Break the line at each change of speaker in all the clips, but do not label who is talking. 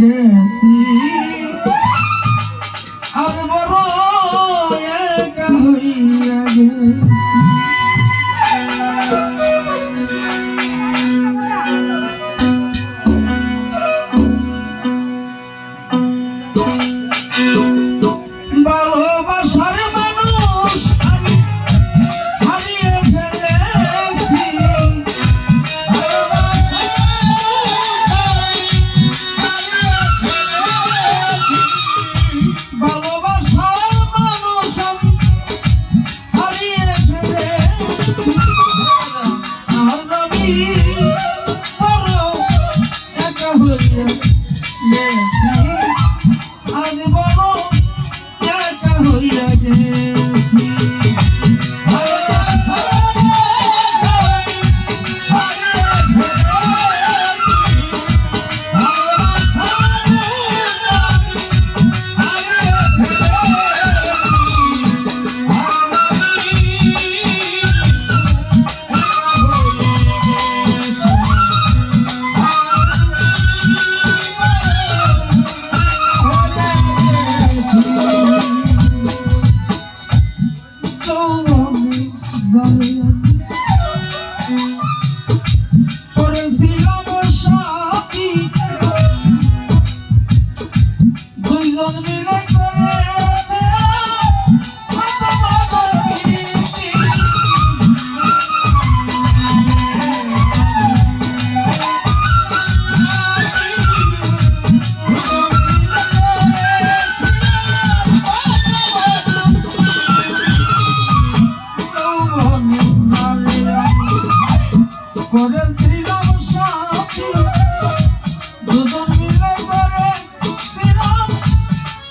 গেছি আর বড় একা হইয়া গেছি ভালোবাসার মানুষ আমি হারিয়ে ফেলেছি ভালোবাসার মানুষ আমি হারিয়ে ফেলেছি আর আমি বড় একা হইয়া গেছি আজ বড় একা হইয়া গেছি করেছিলাম সাথী দুইজন মিলে করেছিলাম সাথী দুজন মিলে করেছিলাম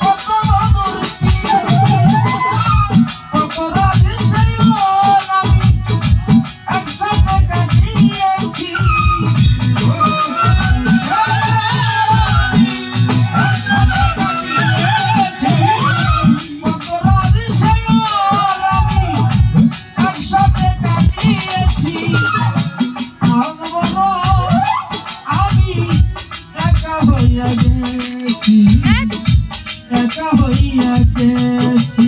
কত মধুর কত রাতে সেই আমি একসাথে কাটিয়েছি কত রাতে সেই আমি একসাথে কাটিয়েছি আমি একা হইয়া গেছি একা হইয়া গেছি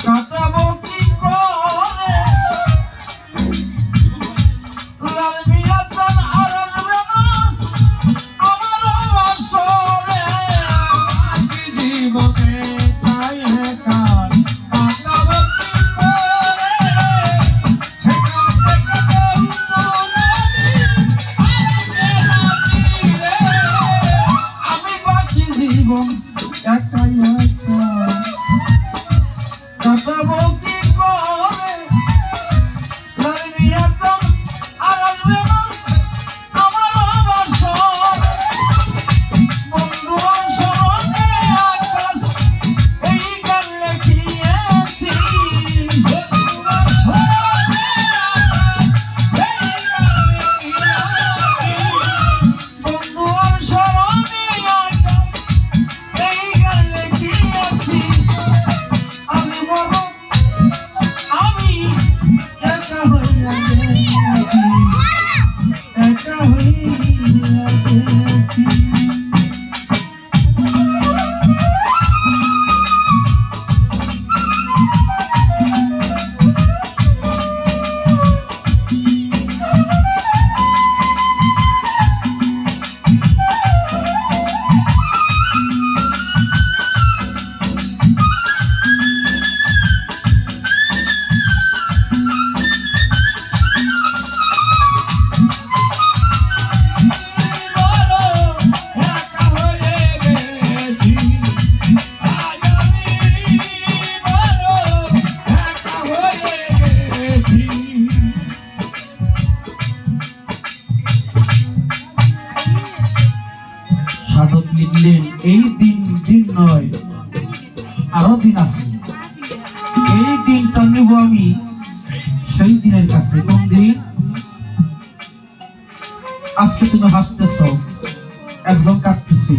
কাটাবো কি করে লাল মিয়াতন আর আসবে না আমার বাসরে
কি জীবনে তাই কার কাটাবো কি করে সেখান থেকে
আমি বাকি জীবন একা একা কাটাবো কি করে লাল মিয়াতন আর আসবে না আমার বাসরে বন্ধু স্মরণে আকাশ এই গান লিখিয়েছি বন্ধু স্মরণে আকাশ এই গান লিখিয়েছি আমি বড় আমি একা হইয়া গেছি একা হইয়া গেছি
একা হয়ে গেছি আজ আমি বড় একা হয়ে গেছি
সাধক লিখলেন এই দিন দিন নয় আরো দিন আছে এই দিনটা নিব আমি সেই দিনের কাছে কোন দিন আজকে তুমি হাসতেছ একজন কাঁদতেছে